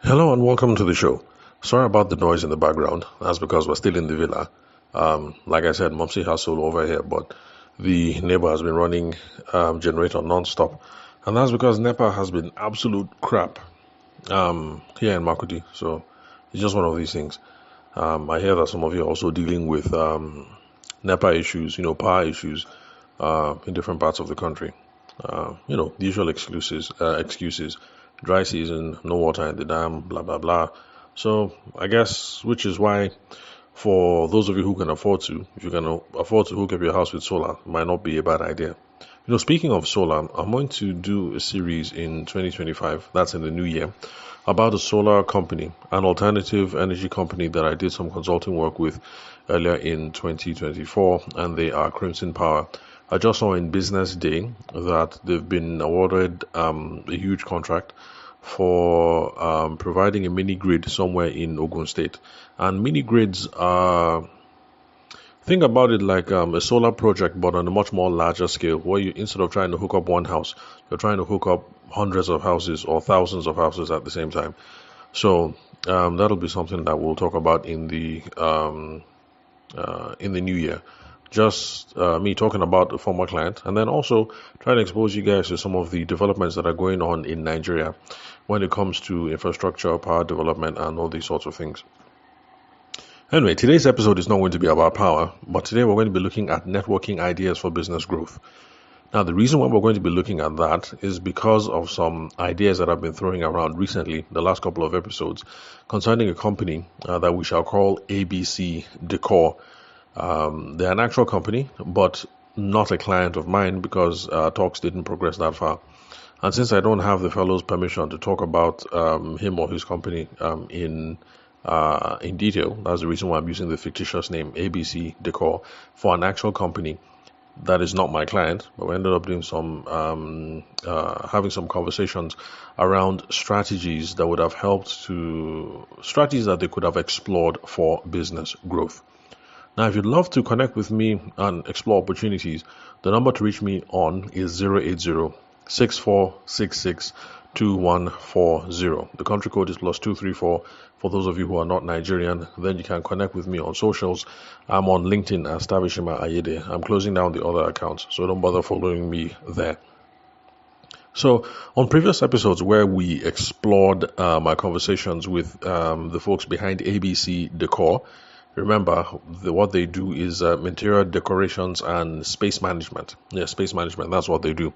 Hello and welcome to the show. Sorry about the noise in the background. That's because we're still in the villa. Like I said, Mopsy has solo over here, but the neighbor has been running generator non-stop. And that's because NEPA has been absolute crap here in Makuti. So it's just one of these things. I hear that some of you are also dealing with NEPA issues, power issues in different parts of the country. The usual excuses, dry season, no water in the dam, blah blah blah. So I guess, which is why, for those of you who can afford to, if you can afford to hook up your house with solar, it might not be a bad idea. Speaking of solar, I'm going to do a series in 2025, that's in the new year, about a solar company, an alternative energy company that I did some consulting work with earlier in 2024, and they are Crimson Power. I just saw in Business Day that they've been awarded a huge contract for providing a mini grid somewhere in Ogun State. And mini grids are, think about it like a solar project, but on a much more larger scale, where you, instead of trying to hook up one house, you're trying to hook up hundreds of houses or thousands of houses at the same time. So that'll be something that we'll talk about in the new year. Just me talking about the former client, and then also trying to expose you guys to some of the developments that are going on in Nigeria when it comes to infrastructure, power development, and all these sorts of things. Anyway, today's episode is not going to be about power, but today we're going to be looking at networking ideas for business growth. Now, the reason why we're going to be looking at that is because of some ideas that I've been throwing around recently, the last couple of episodes, concerning a company that we shall call ABC Decor. They're an actual company, but not a client of mine because talks didn't progress that far. And since I don't have the fellow's permission to talk about him or his company in detail, that's the reason why I'm using the fictitious name ABC Decor for an actual company that is not my client. But we ended up doing some having some conversations around strategies that would have strategies that they could have explored for business growth. Now, if you'd love to connect with me and explore opportunities, the number to reach me on is 080-6466-2140. The country code is +234 for those of you who are not Nigerian. Then you can connect with me on socials. I'm on LinkedIn as Tabishima Ayede. I'm closing down the other accounts, so don't bother following me there. So on previous episodes where we explored my conversations with the folks behind ABC Decor, remember, what they do is interior decorations and space management. Yeah, space management, that's what they do.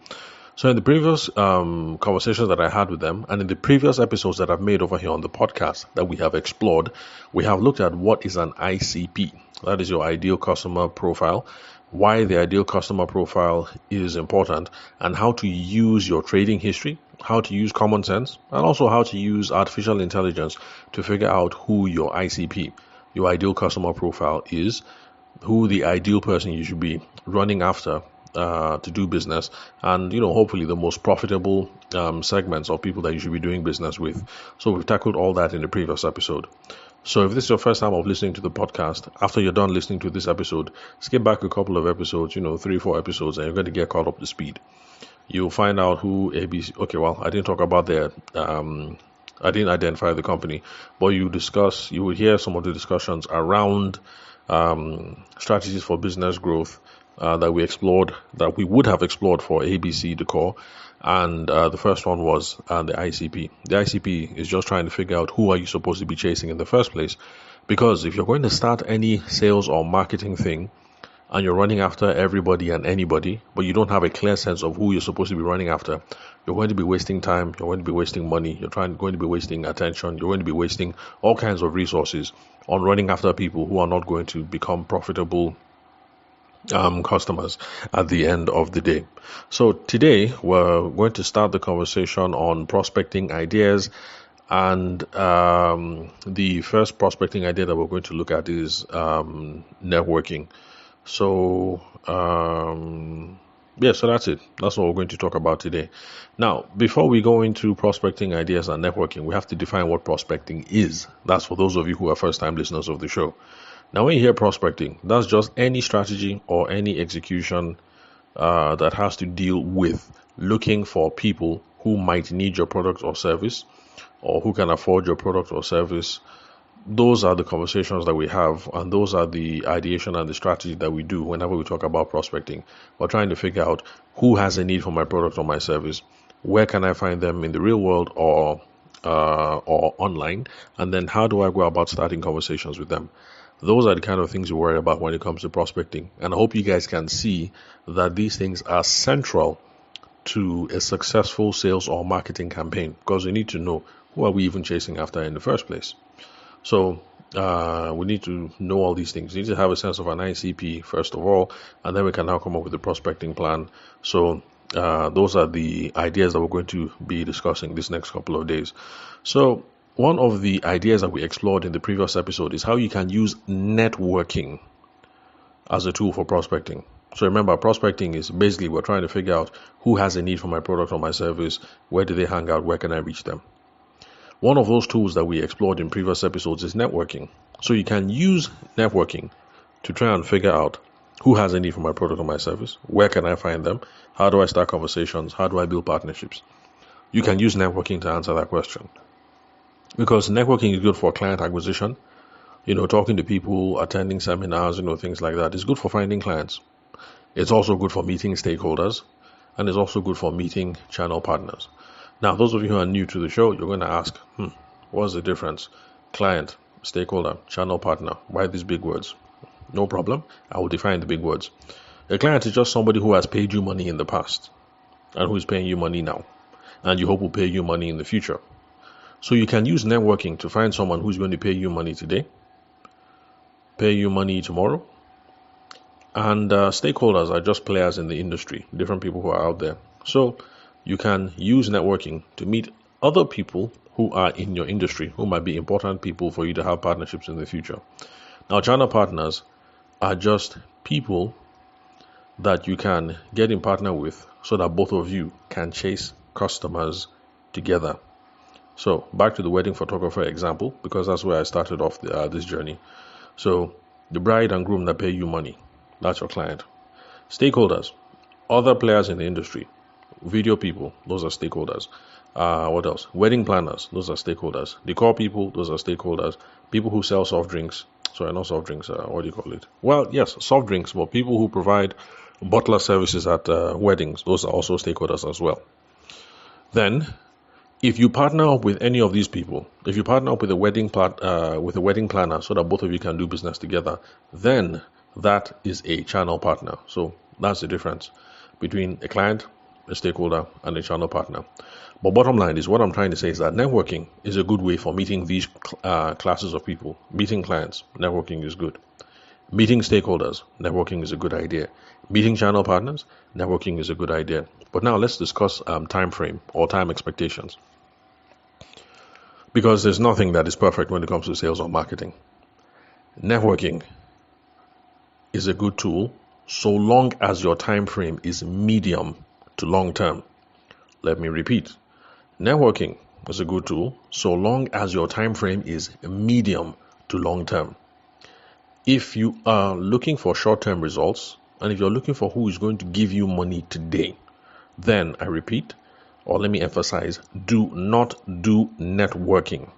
So in the previous conversations that I had with them, and in the previous episodes that I've made over here on the podcast that we have explored, we have looked at what is an ICP. That is your ideal customer profile, why the ideal customer profile is important, and how to use your trading history, how to use common sense, and also how to use artificial intelligence to figure out who your ICP, your ideal customer profile, is, who the ideal person you should be running after to do business, and hopefully the most profitable segments of people that you should be doing business with. So we've tackled all that in the previous episode. So if this is your first time of listening to the podcast, after you're done listening to this episode, skip back a couple of episodes, 3-4 episodes, and you're going to get caught up to speed. You'll find out who ABC. Okay, well, I didn't talk about their I didn't identify the company, but you will hear some of the discussions around strategies for business growth that we explored, that we would have explored for ABC Decor. And the first one was the ICP. The ICP is just trying to figure out who are you supposed to be chasing in the first place. Because if you're going to start any sales or marketing thing, and you're running after everybody and anybody, but you don't have a clear sense of who you're supposed to be running after, you're going to be wasting time, you're going to be wasting money, going to be wasting attention, you're going to be wasting all kinds of resources on running after people who are not going to become profitable customers at the end of the day. So today we're going to start the conversation on prospecting ideas, and the first prospecting idea that we're going to look at is networking. So so that's it. That's what we're going to talk about today. Now, before we go into prospecting ideas and networking, we have to define what prospecting is. That's for those of you who are first-time listeners of the show. Now, when you hear prospecting, that's just any strategy or any execution that has to deal with looking for people who might need your product or service, or who can afford your product or service. Those are the conversations that we have, and those are the ideation and the strategy that we do whenever we talk about prospecting. We're trying to figure out who has a need for my product or my service, where can I find them in the real world or online, and then how do I go about starting conversations with them. Those are the kind of things you worry about when it comes to prospecting, and I hope you guys can see that these things are central to a successful sales or marketing campaign, because we need to know who are we even chasing after in the first place. So we need to know all these things. We need to have a sense of an ICP first of all, and then we can now come up with a prospecting plan. So those are the ideas that we're going to be discussing this next couple of days. So one of the ideas that we explored in the previous episode is how you can use networking as a tool for prospecting. So remember, prospecting is basically we're trying to figure out who has a need for my product or my service, where do they hang out, where can I reach them. One of those tools that we explored in previous episodes is networking. So you can use networking to try and figure out who has a need for my product or my service, where can I find them, how do I start conversations, how do I build partnerships. You can use networking to answer that question. Because networking is good for client acquisition, talking to people, attending seminars, things like that. It's good for finding clients. It's also good for meeting stakeholders, and it's also good for meeting channel partners. Now, those of you who are new to the show, you're going to ask, what's the difference? Client, stakeholder, channel partner. Why these big words? No problem. I will define the big words. A client is just somebody who has paid you money in the past and who is paying you money now, and you hope will pay you money in the future. So you can use networking to find someone who's going to pay you money today, pay you money tomorrow, and stakeholders are just players in the industry, different people who are out there. So you can use networking to meet other people who are in your industry, who might be important people for you to have partnerships in the future. Now, channel partners are just people that you can get in partner with so that both of you can chase customers together. So back to the wedding photographer example, because that's where I started off this journey. So the bride and groom that pay you money, that's your client. Stakeholders, other players in the industry, video people, those are stakeholders. What else? Wedding planners, those are stakeholders. Decor people, those are stakeholders. People who sell soft drinks, sorry, not soft drinks, what do you call it? Well, yes, soft drinks, but people who provide butler services at weddings, those are also stakeholders as well. Then, if you partner up with any of these people, if you partner up with a wedding planner so that both of you can do business together, then that is a channel partner. So that's the difference between a client, a stakeholder, and a channel partner. But bottom line is, what I'm trying to say is that networking is a good way for meeting these classes of people. Meeting clients, networking is good. Meeting stakeholders, networking is a good idea. Meeting channel partners, networking is a good idea. But now let's discuss time frame or time expectations. Because there's nothing that is perfect when it comes to sales or marketing. Networking is a good tool so long as your time frame is medium to long term. Let me repeat. Networking is a good tool so long as your time frame is medium to long term. If you are looking for short-term results, and if you're looking for who is going to give you money today, then I repeat, or let me emphasize, do not do networking.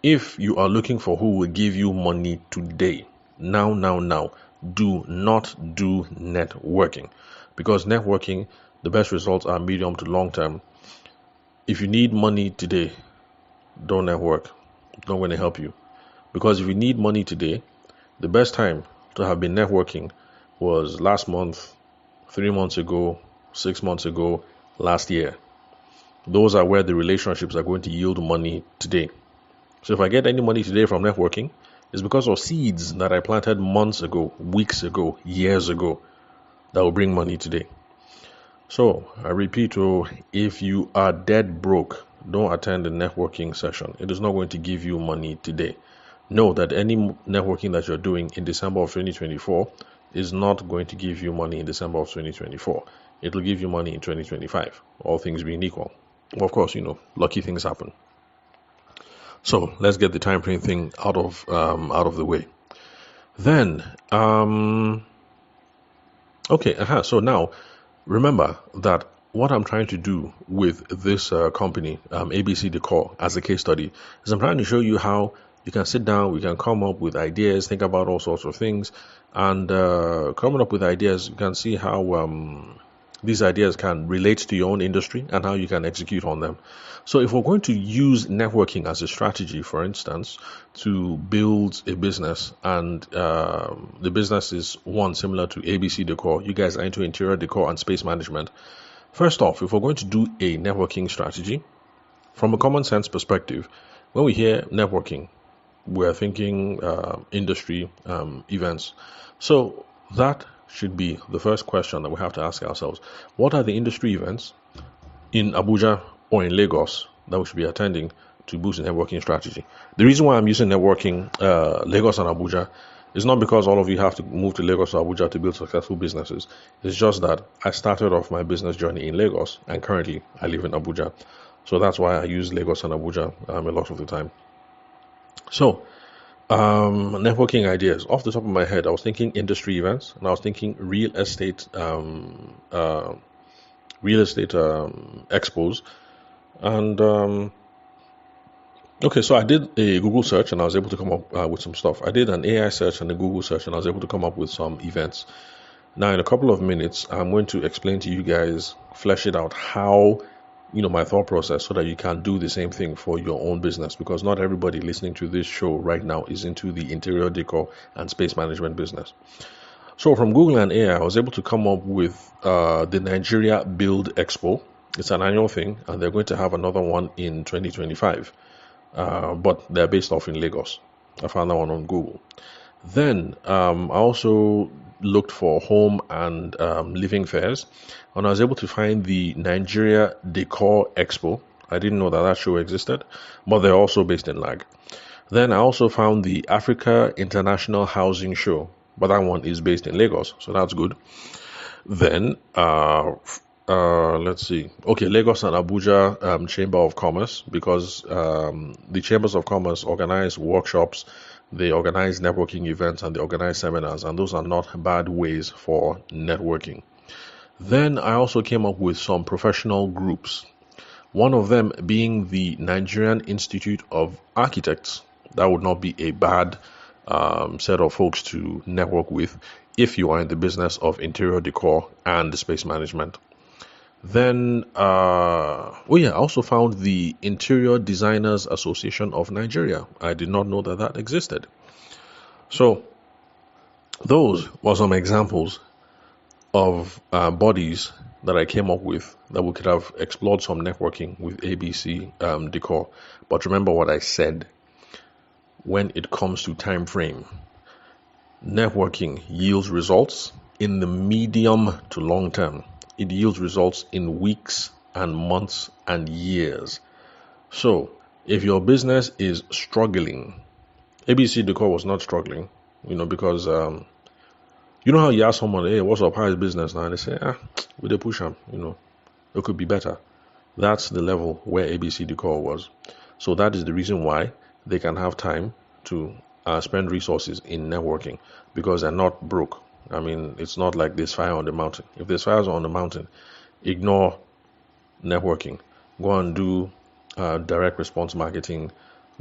If you are looking for who will give you money today, now, do not do networking. Because networking, the best results are medium to long term. If you need money today, don't network. It's not going to help you. Because if you need money today, the best time to have been networking was last month, 3 months ago, 6 months ago, last year. Those are where the relationships are going to yield money today. So if I get any money today from networking, it's because of seeds that I planted months ago, weeks ago, years ago, that will bring money today. So I repeat, if you are dead broke, don't attend a networking session. It is not going to give you money today. Know that any networking that you're doing in December of 2024 is not going to give you money in December of 2024. It will give you money in 2025, all things being equal. Of course, lucky things happen. So let's get the time frame thing out of the way. Then, so now remember that what I'm trying to do with this company, ABC Decor, as a case study, is I'm trying to show you how you can sit down, we can come up with ideas, think about all sorts of things, and coming up with ideas, you can see how these ideas can relate to your own industry and how you can execute on them. So if we're going to use networking as a strategy, for instance, to build a business, and the business is one similar to ABC Decor, you guys are into interior decor and space management. First off, if we're going to do a networking strategy, from a common sense perspective, when we hear networking, we're thinking industry events. So that should be the first question that we have to ask ourselves. What are the industry events in Abuja or in Lagos that we should be attending to boost the networking strategy? The reason why I'm using networking Lagos and Abuja is not because all of you have to move to Lagos or Abuja to build successful businesses. It's just that I started off my business journey in Lagos, and currently I live in Abuja. So that's why I use Lagos and Abuja a lot of the time. So networking ideas. Off the top of my head, I was thinking industry events, and I was thinking real estate expos. And okay, so I did a Google search and I was able to come up with some stuff. I did an AI search and a Google search and I was able to come up with some events. Now, in a couple of minutes, I'm going to explain to you guys, flesh it out, how, my thought process, so that you can do the same thing for your own business, because not everybody listening to this show right now is into the interior decor and space management business. So from Google and AI, I was able to come up with the Nigeria Build Expo. It's an annual thing, and they're going to have another one in 2025. But they're based off in Lagos. I found that one on Google. Then I also looked for home and living fairs, and I was able to find the Nigeria Decor Expo. I didn't know that show existed, but they're also based in Lag. Then I also found the Africa International Housing Show, but that one is based in Lagos, so that's good. Then let's see. Okay, Lagos and Abuja Chamber of Commerce, because the chambers of commerce organize workshops, they organize networking events, and they organize seminars, and those are not bad ways for networking. Then I also came up with some professional groups, one of them being the Nigerian Institute of Architects. That would not be a bad set of folks to network with if you are in the business of interior decor and space management. Then, I also found the Interior Designers Association of Nigeria. I did not know that existed. So, those were some examples of bodies that I came up with that we could have explored some networking with ABC Decor. But remember what I said, when it comes to time frame, networking yields results in the medium to long term. It yields results in weeks and months and years. So if your business is struggling, ABC Decor was not struggling, because you know how you ask someone, hey, what's up, how is business now? And they say, we dey push them, it could be better. That's the level where ABC Decor was. So that is the reason why they can have time to spend resources in networking, because they're not broke. I mean, it's not like there's fire on the mountain. If there's fires on the mountain, ignore networking. Go and do direct response marketing.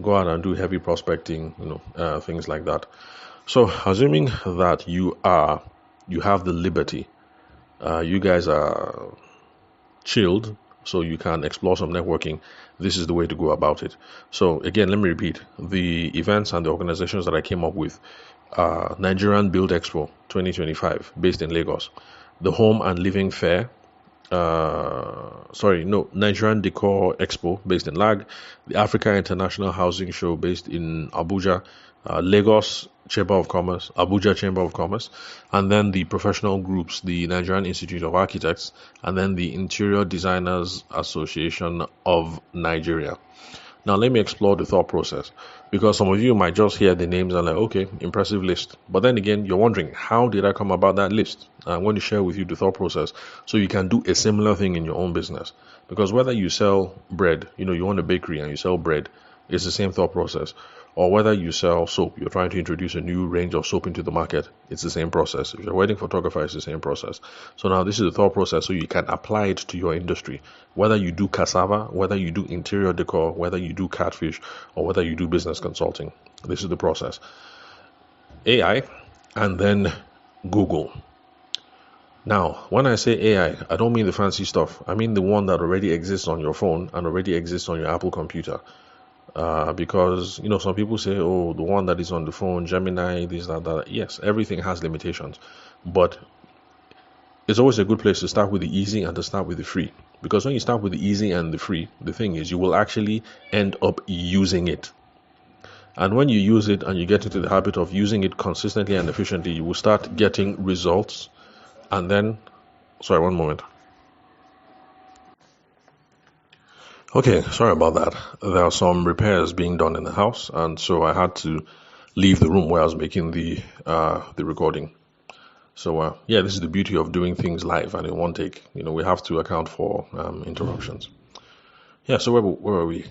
Go out and do heavy prospecting, things like that. So, assuming that you have the liberty, you guys are chilled, so you can explore some networking, this is the way to go about it. So, again, let me repeat. The events and the organizations that I came up with: Nigerian Build Expo 2025, based in Lagos; the Home and Living Fair, Nigerian Decor Expo, based in Lag; the Africa International Housing Show, based in Abuja; Lagos Chamber of Commerce, Abuja Chamber of Commerce; and then the professional groups, the Nigerian Institute of Architects, and then the Interior Designers Association of Nigeria. Now, let me explore the thought process, because some of you might just hear the names and like, okay, impressive list. But then again, you're wondering, how did I come about that list? I'm going to share with you the thought process so you can do a similar thing in your own business. Because whether you sell bread, you own a bakery and you sell bread, it's the same thought process. Or whether you sell soap, you're trying to introduce a new range of soap into the market, it's the same process. If you're a wedding photographer, it's the same process. So now this is the thought process, so you can apply it to your industry. Whether you do cassava, whether you do interior decor, whether you do catfish, or whether you do business consulting, this is the process. AI and then Google. Now, when I say AI, I don't mean the fancy stuff. I mean the one that already exists on your phone and already exists on your Apple computer. Because some people say, oh, the one that is on the phone, Gemini, this, that. Yes, everything has limitations, but it's always a good place to start with the easy and to start with the free. Because when you start with the easy and the free, the thing is you will actually end up using it. And when you use it and you get into the habit of using it consistently and efficiently, you will start getting results. And then, sorry, one moment. Okay, sorry about that. There are some repairs being done in the house, and so I had to leave the room where I was making the recording. So yeah, this is the beauty of doing things live and in one take. We have to account for interruptions. Yeah, so where were we?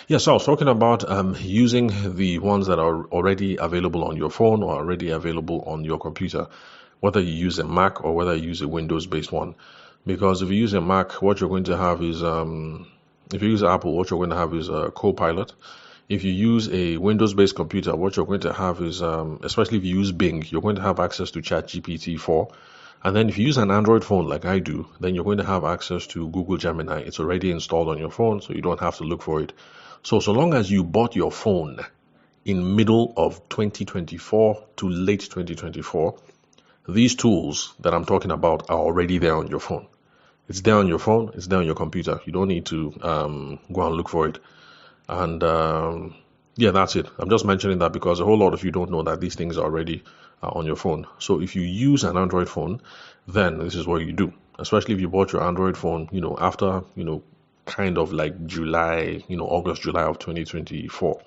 Yeah, so I was talking about using the ones that are already available on your phone or already available on your computer, whether you use a Mac or whether you use a Windows-based one. Because if you use a Mac, what you're going to have is, if you use Apple, what you're going to have is a Copilot. If you use a Windows-based computer, what you're going to have is, especially if you use Bing, you're going to have access to ChatGPT 4. And then if you use an Android phone like I do, then you're going to have access to Google Gemini. It's already installed on your phone, so you don't have to look for it. So long as you bought your phone in middle of 2024 to late 2024, these tools that I'm talking about are already there on your phone. It's there on your phone. It's there on your computer. You don't need to go and look for it. And yeah, that's it. I'm just mentioning that because a whole lot of you don't know that these things are already on your phone. So if you use an Android phone, then this is what you do. Especially if you bought your Android phone, after, kind of like July, August, July of 2024.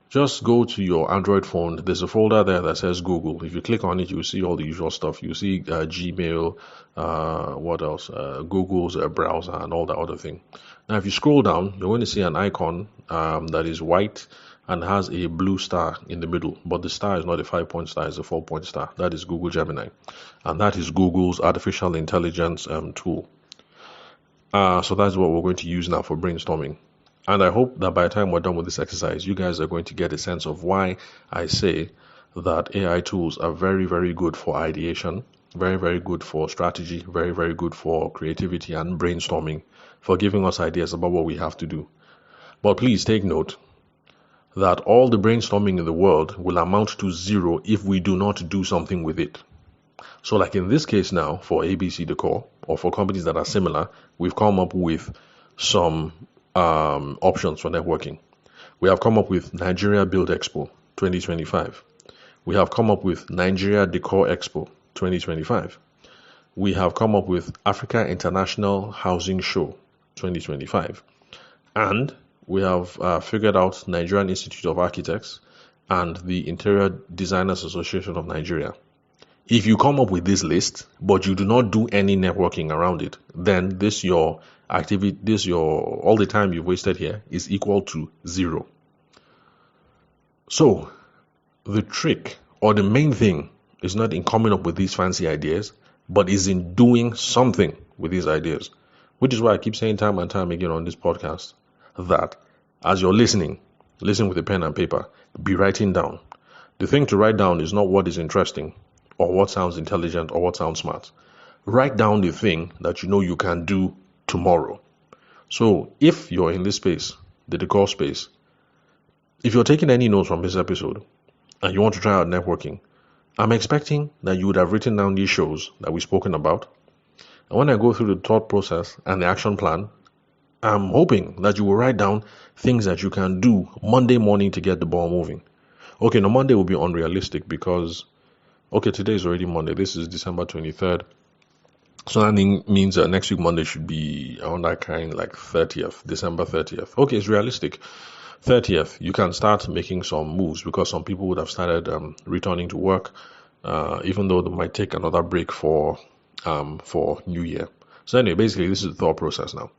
Just go to your Android phone. There's a folder there that says Google. If you click on it, you'll see all the usual stuff. You see Gmail, what else? Google's browser and all that other thing. Now, if you scroll down, you're going to see an icon that is white and has a blue star in the middle. But the star is not a 5-point star, it's a 4-point star. That is Google Gemini. And that is Google's artificial intelligence tool. So that's what we're going to use now for brainstorming. And I hope that by the time we're done with this exercise, you guys are going to get a sense of why I say that AI tools are very, very good for ideation, very, very good for strategy, very, very good for creativity and brainstorming, for giving us ideas about what we have to do. But please take note that all the brainstorming in the world will amount to zero if we do not do something with it. So like in this case now, for ABC Decor, or for companies that are similar, we've come up with some options for networking. We have come up with Nigeria Build Expo 2025. We have come up with Nigeria Decor Expo 2025. We have come up with Africa International Housing Show 2025. And we have figured out Nigerian Institute of Architects and the Interior Designers Association of Nigeria. If you come up with this list, but you do not do any networking around it, then your all the time you've wasted here is equal to zero. So the trick or the main thing is not in coming up with these fancy ideas, but is in doing something with these ideas, which is why I keep saying time and time again on this podcast that as you're listening, listen with a pen and paper, be writing down. The thing to write down is not what is interesting or what sounds intelligent or what sounds smart. Write down the thing that you know you can do tomorrow. So if you're in this space, the decor space, if you're taking any notes from this episode and you want to try out networking, I'm expecting that you would have written down these shows that we've spoken about. And when I go through the thought process and the action plan, I'm hoping that you will write down things that you can do Monday morning to get the ball moving. Okay, now Monday will be unrealistic because, today is already Monday. This is December 23rd. So that means next week Monday should be around that kind, like 30th, December 30th. Okay, it's realistic. 30th, you can start making some moves because some people would have started returning to work, even though they might take another break for New Year. So anyway, basically, this is the thought process now.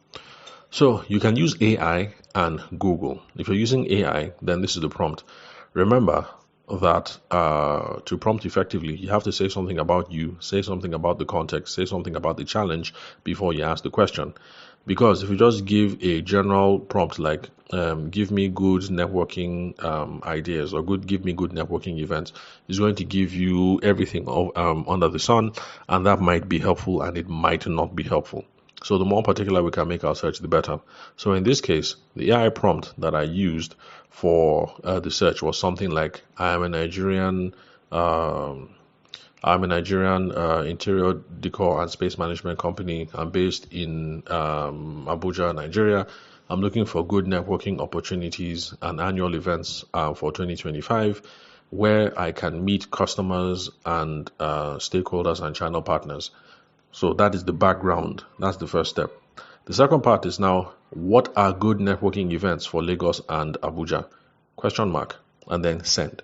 So you can use AI and Google. If you're using AI, then this is the prompt. Remember that to prompt effectively, you have to say something about you, say something about the context, say something about the challenge before you ask the question. Because if you just give a general prompt like give me good networking ideas, or give me good networking events, it's going to give you everything under the sun, and that might be helpful and it might not be helpful. So the more particular we can make our search, the better. So in this case, the AI prompt that I used for the search was something like, I'm a Nigerian interior decor and space management company. I'm based in Abuja, Nigeria. I'm looking for good networking opportunities and annual events for 2025 where I can meet customers and stakeholders and channel partners. So that is the background. That's the first step. The second part is now, what are good networking events for Lagos and Abuja? Question mark, and then send.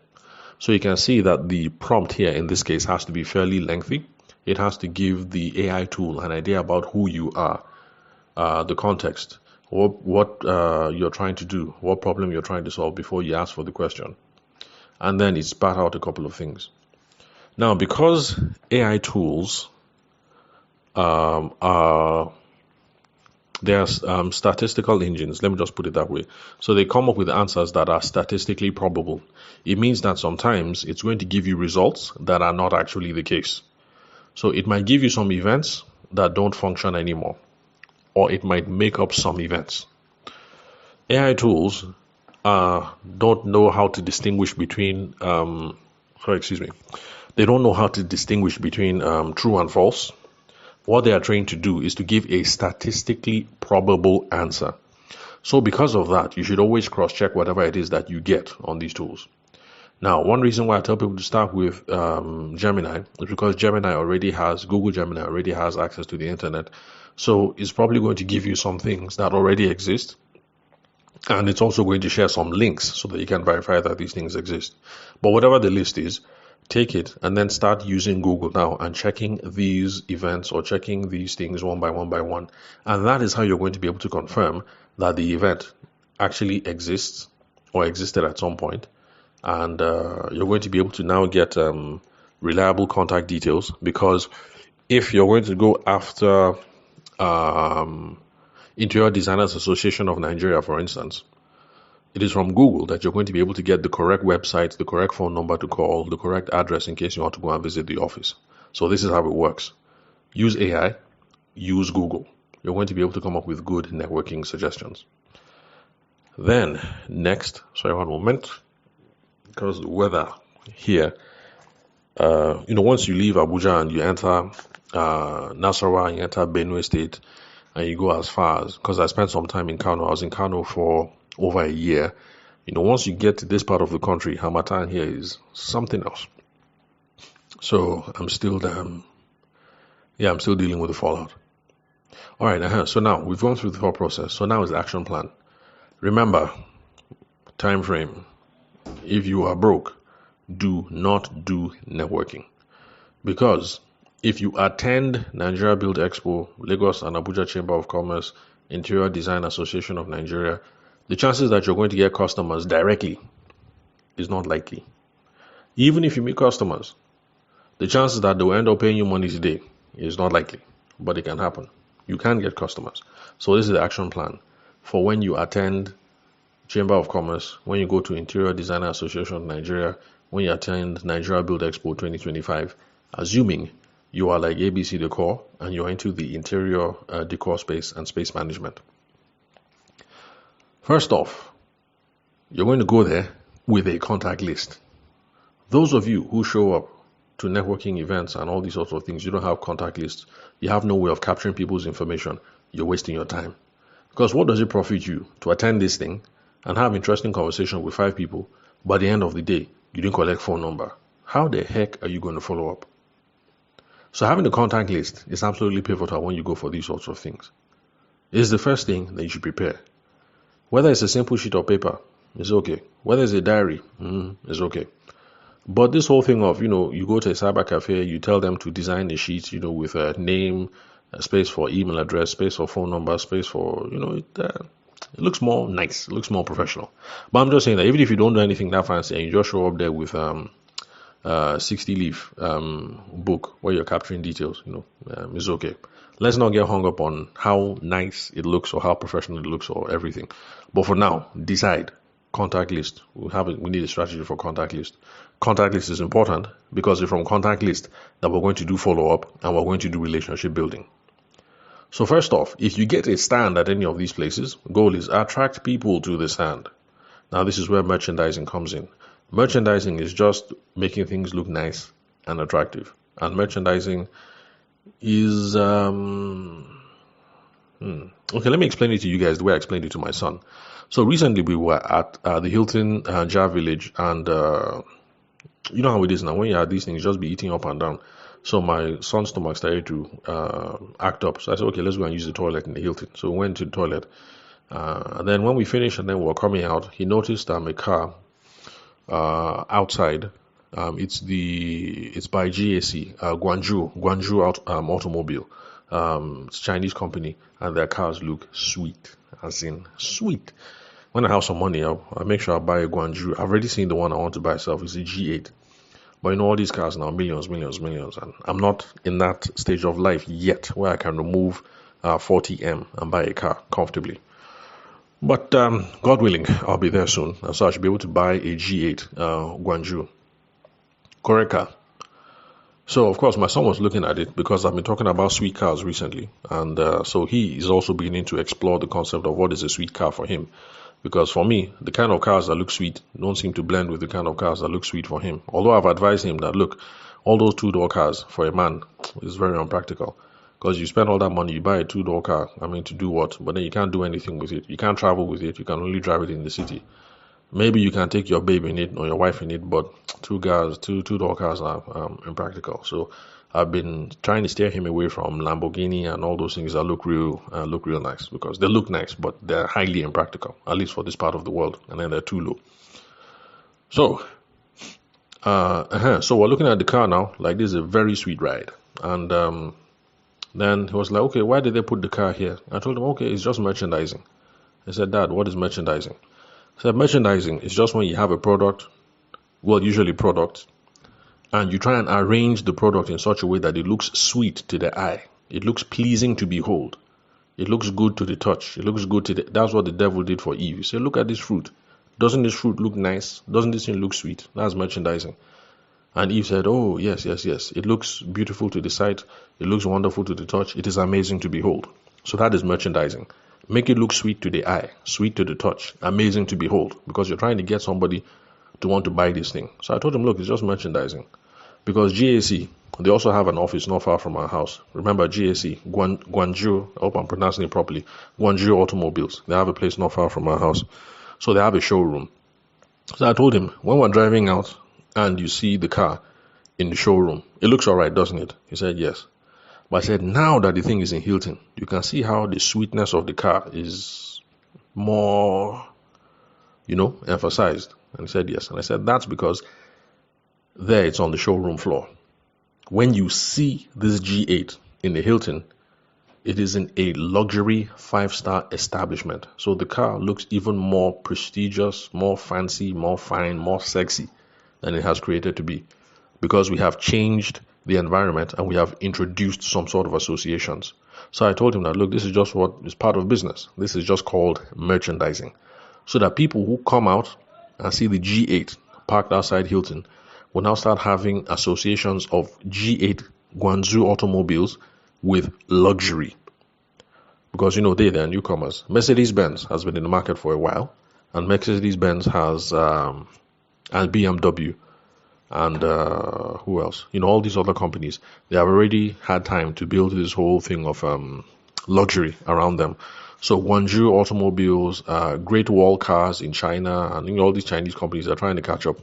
So you can see that the prompt here in this case has to be fairly lengthy. It has to give the AI tool an idea about who you are, the context, what you're trying to do, what problem you're trying to solve before you ask for the question. And then it spat out a couple of things. Now, because AI tools they are statistical engines, let me just put it that way. So they come up with answers that are statistically probable. It means that sometimes it's going to give you results that are not actually the case. So it might give you some events that don't function anymore, or it might make up some events. AI tools don't know how to distinguish between, they don't know how to distinguish between true and false. What they are trained to do is to give a statistically probable answer. So because of that, you should always cross-check whatever it is that you get on these tools. Now, one reason why I tell people to start with Gemini is because Google Gemini already has access to the internet. So it's probably going to give you some things that already exist. And it's also going to share some links so that you can verify that these things exist. But whatever the list is, take it and then start using Google now and checking these events or checking these things one by one. And that is how you're going to be able to confirm that the event actually exists or existed at some point. And you're going to be able to now get reliable contact details, because if you're going to go after Interior Designers Association of Nigeria, for instance, it is from Google that you're going to be able to get the correct website, the correct phone number to call, the correct address in case you want to go and visit the office. So this is how it works. Use AI, use Google. You're going to be able to come up with good networking suggestions. Then next, sorry, one moment, because the weather here, once you leave Abuja and you enter Nasarawa, you enter Benue State, and you go as far as, because I spent some time in Kano. I was in Kano for over a year. Once you get to this part of the country, Harmattan here is something else. So I'm still dealing with the fallout. All right, so now we've gone through the whole process. So now is the action plan. Remember, time frame. If you are broke, do not do networking. Because if you attend Nigeria Build Expo, Lagos and Abuja Chamber of Commerce, Interior Design Association of Nigeria, the chances that you're going to get customers directly is not likely. Even if you meet customers, the chances that they'll end up paying you money today is not likely, but it can happen. You can get customers. So this is the action plan for when you attend Chamber of Commerce, when you go to Interior Designer Association of Nigeria, when you attend Nigeria Build Expo 2025, assuming you are like ABC Decor and you're into the interior decor space and space management. First off, you're going to go there with a contact list. Those of you who show up to networking events and all these sorts of things, you don't have contact lists. You have no way of capturing people's information. You're wasting your time. Because what does it profit you to attend this thing and have interesting conversation with 5 people, but at the end of the day, you didn't collect phone number? How the heck are you going to follow up? So having a contact list is absolutely pivotal when you go for these sorts of things. It's the first thing that you should prepare. Whether it's a simple sheet of paper, it's okay. Whether it's a diary, it's okay. But this whole thing of, you go to a cyber cafe, you tell them to design a sheet, with a name, a space for email address, space for phone number, space for, It looks more nice. It looks more professional. But I'm just saying that even if you don't do anything that fancy and you just show up there with 60 leaf book where you're capturing details, it's okay. Let's not get hung up on how nice it looks or how professional it looks or everything. But for now, decide. Contact list. We need a strategy for contact list. Contact list is important because it's from contact list that we're going to do follow up and we're going to do relationship building. So first off, if you get a stand at any of these places, goal is attract people to the stand. Now this is where merchandising comes in. Merchandising is just making things look nice and attractive. And merchandising is okay, let me explain it to you guys the way I explained it to my son. So recently we were at the Hilton Jar Village, and you know how it is now. When you have these things, just be eating up and down. So my son's stomach started to act up. So I said, okay, let's go and use the toilet in the Hilton. So we went to the toilet. And then when we finished and then we were coming out, he noticed a car outside. It's by GAC, Guangzhou Automobile. It's a Chinese company, and their cars look sweet, as in sweet. When I have some money, I make sure I buy a Guangzhou. I've already seen the one I want to buy myself. It's a G8. But all these cars now, millions, and I'm not in that stage of life yet where I can remove 40M and buy a car comfortably. But God willing, I'll be there soon, and so I should be able to buy a G8 Guangzhou. Correct car. So of course my son was looking at it because I've been talking about sweet cars recently, and so he is also beginning to explore the concept of what is a sweet car for him. Because for me, the kind of cars that look sweet don't seem to blend with the kind of cars that look sweet for him. Although I've advised him that, look, all those two-door cars for a man is very unpractical. Because you spend all that money, you buy a two-door car, to do what? But then you can't do anything with it. You can't travel with it. You can only drive it in the city. Maybe you can take your baby in it or your wife in it, but two-door cars are impractical. So I've been trying to steer him away from Lamborghini and all those things that look real nice, because they look nice, but they're highly impractical, at least for this part of the world, and then they're too low. So, so we're looking at the car now. Like, this is a very sweet ride, and then he was like, "Okay, why did they put the car here?" I told him, "Okay, it's just merchandising." He said, "Dad, what is merchandising?" I said, "Merchandising is just when you have a product, well, usually product, and you try and arrange the product in such a way that it looks sweet to the eye. It looks pleasing to behold. It looks good to the touch. It looks good to the..." That's what the devil did for Eve. He said, "Look at this fruit. Doesn't this fruit look nice? Doesn't this thing look sweet?" That's merchandising. And Eve said, "Oh, yes. It looks beautiful to the sight. It looks wonderful to the touch. It is amazing to behold." So that is merchandising. Make it look sweet to the eye, sweet to the touch, amazing to behold, because you're trying to get somebody to want to buy this thing. So I told him, look, it's just merchandising. Because GAC, they also have an office not far from our house. Remember, GAC, Guangzhou, I hope I'm pronouncing it properly, Guangzhou Automobiles. They have a place not far from our house. So they have a showroom. So I told him, when we're driving out and you see the car in the showroom, it looks all right, doesn't it? He said, yes. But I said, now that the thing is in Hilton, you can see how the sweetness of the car is more, emphasized. And he said, yes. And I said, that's because there it's on the showroom floor. When you see this G8 in the Hilton, it is in a luxury 5-star establishment. So the car looks even more prestigious, more fancy, more fine, more sexy than it has created to be. Because we have changed the environment and we have introduced some sort of associations. So I told him that, look, this is just what is part of business. This is just called merchandising. So that people who come out and see the G8 parked outside Hilton will now start having associations of G8 Guangzhou automobiles with luxury. Because, they're newcomers. Mercedes-Benz has been in the market for a while, and Mercedes-Benz has, and BMW, and who else? All these other companies, they have already had time to build this whole thing of luxury around them. So Guangzhou automobiles, Great Wall cars in China, and all these Chinese companies are trying to catch up.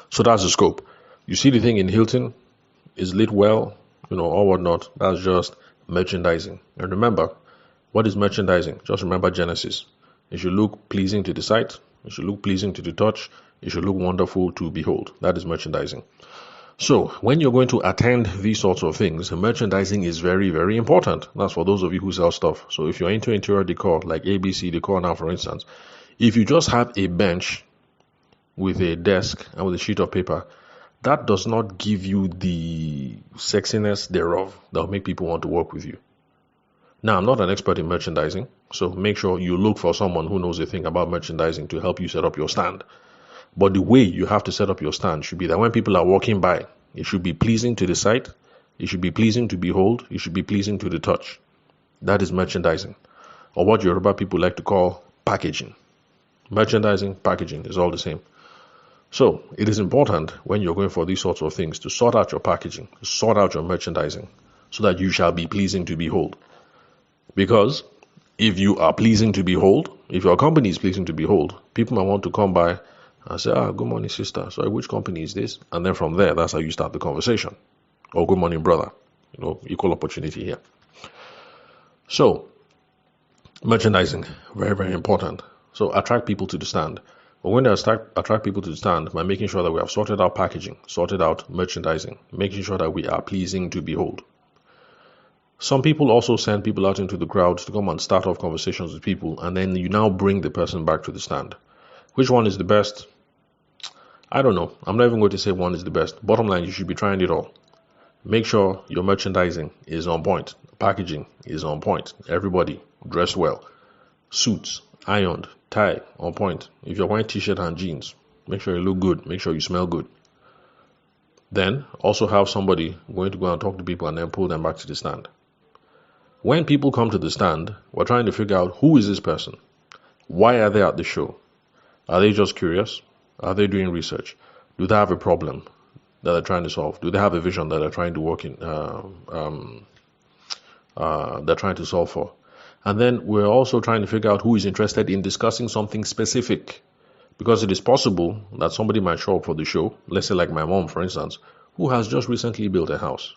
So that's the scope. You see the thing in Hilton is lit well, or whatnot. That's just merchandising. And remember, what is merchandising? Just remember Genesis. It should look pleasing to the sight. It should look pleasing to the touch. It should look wonderful to behold. That is merchandising. So when you're going to attend these sorts of things, merchandising is very, very important. That's for those of you who sell stuff. So if you're into interior decor, like ABC Decor now, for instance, if you just have a bench with a desk and with a sheet of paper, that does not give you the sexiness thereof that will make people want to work with you. Now, I'm not an expert in merchandising, so make sure you look for someone who knows a thing about merchandising to help you set up your stand. But the way you have to set up your stand should be that when people are walking by, it should be pleasing to the sight, it should be pleasing to behold, it should be pleasing to the touch. That is merchandising, or what Yoruba people like to call packaging. Merchandising, packaging is all the same. So it is important when you're going for these sorts of things to sort out your packaging, to sort out your merchandising, so that you shall be pleasing to behold. Because if you are pleasing to behold, if your company is pleasing to behold, people might want to come by and say, good morning, sister. Sorry, which company is this? And then from there, that's how you start the conversation. Or good morning, brother. Equal opportunity here. So, merchandising, very, very important. So attract people to the stand. But when they attract people to the stand by making sure that we have sorted out packaging, sorted out merchandising, making sure that we are pleasing to behold. Some people also send people out into the crowd to come and start off conversations with people, and then you now bring the person back to the stand. Which one is the best? I don't know. I'm not even going to say one is the best. Bottom line, you should be trying it all. Make sure your merchandising is on point. Packaging is on point. Everybody dress well. Suits, ironed, tie, on point. If you're wearing t-shirt and jeans, make sure you look good. Make sure you smell good. Then also have somebody going to go and talk to people and then pull them back to the stand. When people come to the stand, we're trying to figure out who is this person? Why are they at the show? Are they just curious? Are they doing research? Do they have a problem that they're trying to solve? Do they have a vision that they're trying to work in? They're trying to solve for. And then we're also trying to figure out who is interested in discussing something specific, because it is possible that somebody might show up for the show. Let's say like my mom, for instance, who has just recently built a house.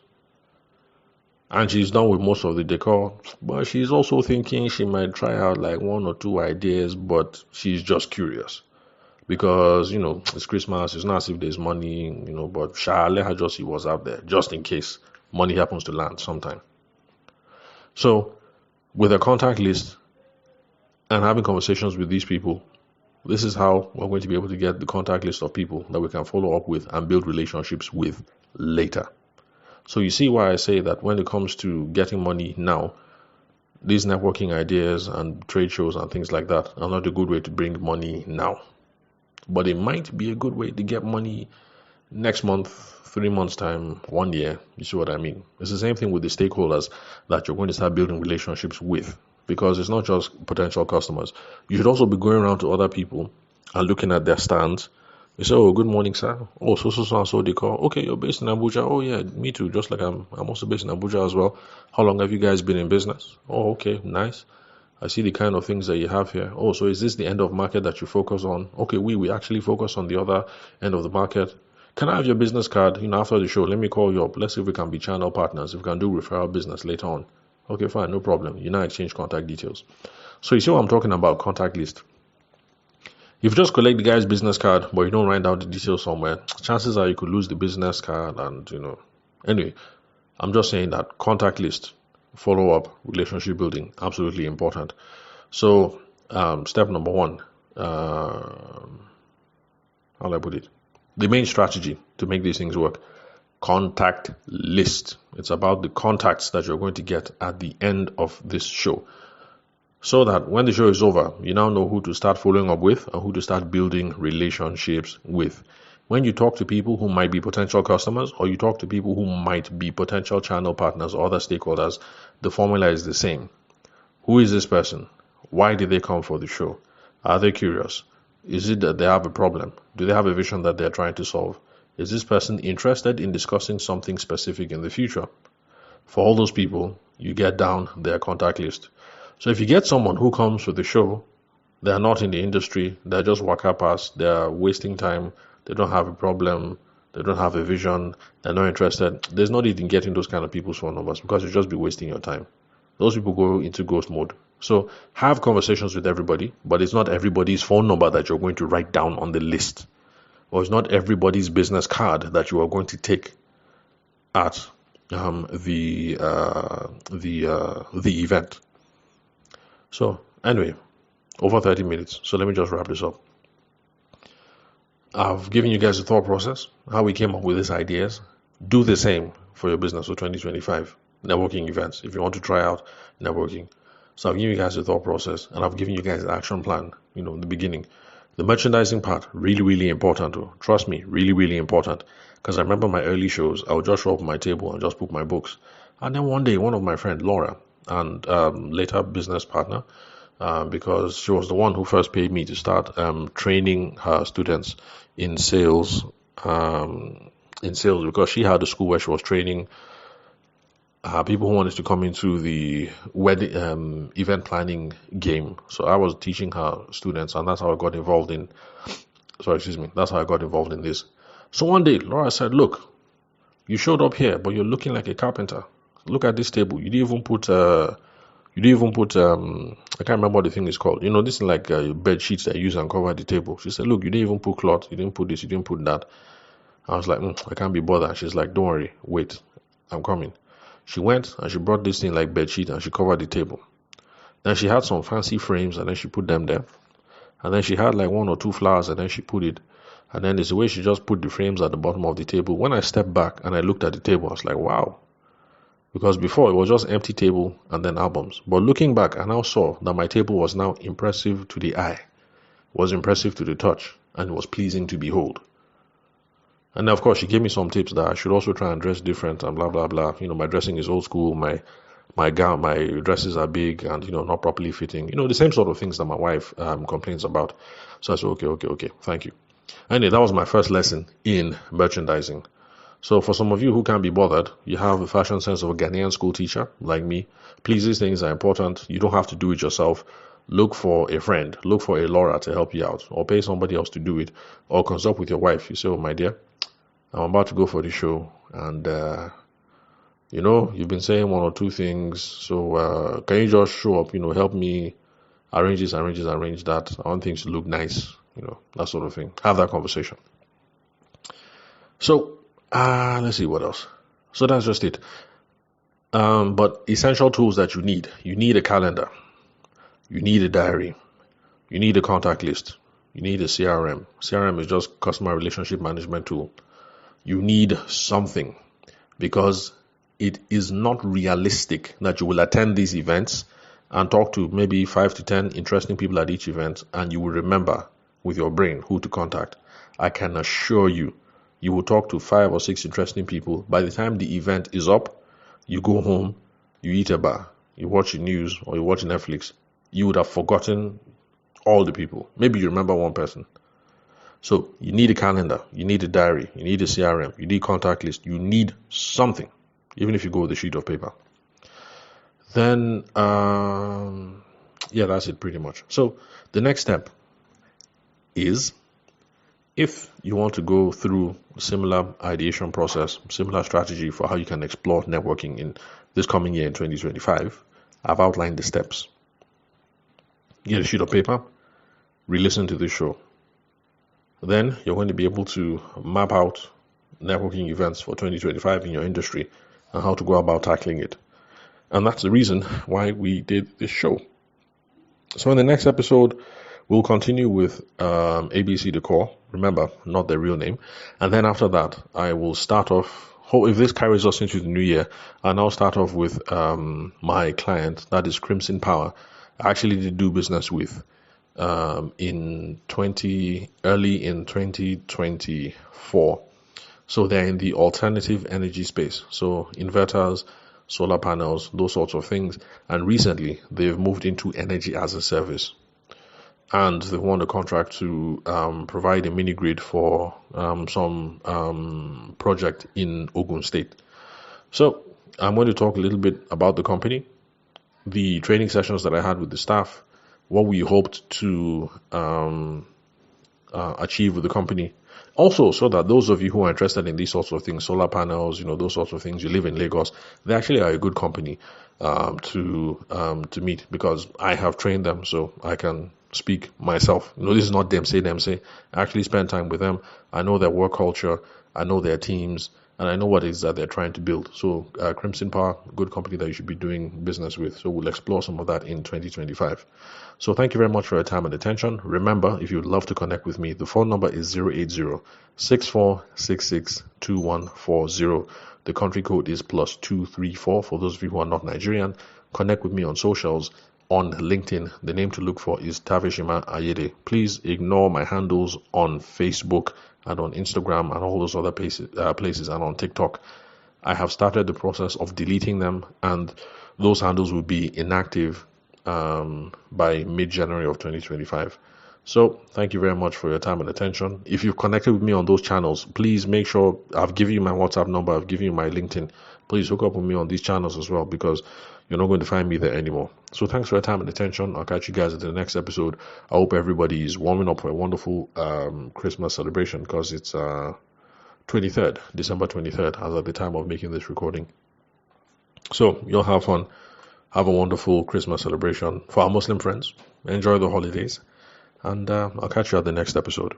And she's done with most of the decor, but she's also thinking she might try out like one or two ideas, but she's just curious. Because, it's Christmas, it's not as if there's money, but let her just see what's out there, just in case money happens to land sometime. So, with a contact list and having conversations with these people, this is how we're going to be able to get the contact list of people that we can follow up with and build relationships with later. So you see why I say that when it comes to getting money now, these networking ideas and trade shows and things like that are not a good way to bring money now. But it might be a good way to get money next month, 3 months' time, 1 year. You see what I mean? It's the same thing with the stakeholders that you're going to start building relationships with, because it's not just potential customers. You should also be going around to other people and looking at their stands. You say, good morning, sir. Oh, so and so decor. Okay, you're based in Abuja. Oh, yeah, me too. Just like I'm also based in Abuja as well. How long have you guys been in business? Oh, okay, nice. I see the kind of things that you have here. Oh, so is this the end of market that you focus on? Okay, we actually focus on the other end of the market. Can I have your business card? After the show, let me call you up. Let's see if we can be channel partners. If we can do referral business later on. Okay, fine, no problem. You now exchange contact details. So you see what I'm talking about, contact list. If you just collect the guy's business card, but you don't write down the details somewhere, chances are you could lose the business card and, Anyway, I'm just saying that contact list, follow-up, relationship building, absolutely important. So, step number one, how do I put it? The main strategy to make these things work, contact list. It's about the contacts that you're going to get at the end of this show. So that when the show is over, you now know who to start following up with and who to start building relationships with. When you talk to people who might be potential customers, or you talk to people who might be potential channel partners or other stakeholders, the formula is the same. Who is this person? Why did they come for the show? Are they curious? Is it that they have a problem? Do they have a vision that they're trying to solve? Is this person interested in discussing something specific in the future? For all those people, you get down their contact list. So if you get someone who comes for the show, they're not in the industry, they're just waka pass, they're wasting time, they don't have a problem, they don't have a vision, they're not interested, there's no need in getting those kind of people's phone numbers, because you'll just be wasting your time. Those people go into ghost mode. So have conversations with everybody, but it's not everybody's phone number that you're going to write down on the list. or it's not everybody's business card that you are going to take at the event. So anyway, over 30 minutes. So let me just wrap this up. I've given you guys the thought process, how we came up with these ideas. Do the same for your business for 2025 networking events if you want to try out networking. So I've given you guys the thought process, and I've given you guys the action plan, in the beginning. The merchandising part, really, really important. Trust me, really, really important. Because I remember my early shows, I would just show up on my table and just put my books. And then one day, one of my friends, Laura, and later business partner, because she was the one who first paid me to start training her students in sales, because she had a school where she was training people who wanted to come into the wedding event planning game. So I was teaching her students, and that's how I got involved in. That's how I got involved in this. So one day, Laura said, "Look, you showed up here, but you're looking like a carpenter. Look at this table. You didn't even put. I can't remember what the thing is called. This is like bed sheets that you use and cover the table." She said, "Look, you didn't even put cloth. You didn't put this. You didn't put that." I was like, "I can't be bothered." She's like, "Don't worry. Wait, I'm coming." She went and she brought this thing like bed sheet and she covered the table. Then she had some fancy frames and then she put them there. And then she had like 1 or 2 flowers and then she put it. And then there's a way she just put the frames at the bottom of the table. When I stepped back and I looked at the table, I was like, wow. Because before it was just empty table and then albums. But looking back, I now saw that my table was now impressive to the eye, was impressive to the touch, and was pleasing to behold. And of course, she gave me some tips that I should also try and dress different and blah, blah, blah. My dressing is old school. My gown, my dresses are big and, not properly fitting. The same sort of things that my wife complains about. So I said, okay. Thank you. Anyway, that was my first lesson in merchandising. So for some of you who can't be bothered, you have the fashion sense of a Ghanaian school teacher like me. Please, these things are important. You don't have to do it yourself. Look for a friend. Look for a Laura to help you out. Or pay somebody else to do it. Or consult with your wife. You say, "Oh, my dear, I'm about to go for the show, and you've been saying 1 or 2 things, so can you just show up, help me arrange this, arrange that. I want things to look nice, that sort of thing." Have that conversation. So, let's see what else. So that's just it. But essential tools that you need a calendar, you need a diary, you need a contact list, you need a CRM. CRM is just customer relationship management tool. You need something, because it is not realistic that you will attend these events and talk to maybe 5 to 10 interesting people at each event and you will remember with your brain who to contact. I can assure you, you will talk to 5 or 6 interesting people. By the time the event is up, you go home, you eat a bar, you watch the news or you watch Netflix. You would have forgotten all the people. Maybe you remember one person. So you need a calendar, you need a diary, you need a CRM, you need contact list, you need something, even if you go with a sheet of paper. Then, that's it pretty much. So the next step is, if you want to go through a similar ideation process, similar strategy for how you can explore networking in this coming year in 2025, I've outlined the steps. Get a sheet of paper, re-listen to this show. Then you're going to be able to map out networking events for 2025 in your industry and how to go about tackling it. And that's the reason why we did this show. So in the next episode, we'll continue with ABC Decor. Remember, not their real name. And then after that, I will start off, if this carries us into the new year, and I'll start off with my client, that is Crimson Power. I actually did do business with early in 2024. So they're in the alternative energy space. So inverters, solar panels, those sorts of things. And recently they've moved into energy as a service. And they won a contract to provide a mini grid for some project in Ogun State. So I'm going to talk a little bit about the company, the training sessions that I had with the staff, what we hoped to achieve with the company. Also, so that those of you who are interested in these sorts of things, solar panels, those sorts of things, you live in Lagos, they actually are a good company to meet, because I have trained them, so I can speak myself. This is not them say, them say. I actually spend time with them. I know their work culture. I know their teams. And I know what it is that they're trying to build. So Crimson Power, good company that you should be doing business with. So we'll explore some of that in 2025. So thank you very much for your time and attention. Remember, if you'd love to connect with me, the phone number is 080-6466-2140. The country code is +234 for those of you who are not Nigerian. Connect with me on socials. On LinkedIn, the name to look for is Tavishima Ayede. Please ignore my handles on Facebook and on Instagram and all those other places and on TikTok. I have started the process of deleting them, and those handles will be inactive by mid-January of 2025. So thank you very much for your time and attention. If you've connected with me on those channels, please make sure I've given you my WhatsApp number, I've given you my LinkedIn. Please hook up with me on these channels as well, because you're not going to find me there anymore. So thanks for your time and attention. I'll catch you guys at the next episode. I hope everybody is warming up for a wonderful Christmas celebration, because it's 23rd, December 23rd, as at the time of making this recording. So you'll have fun. Have a wonderful Christmas celebration for our Muslim friends. Enjoy the holidays. And I'll catch you at the next episode.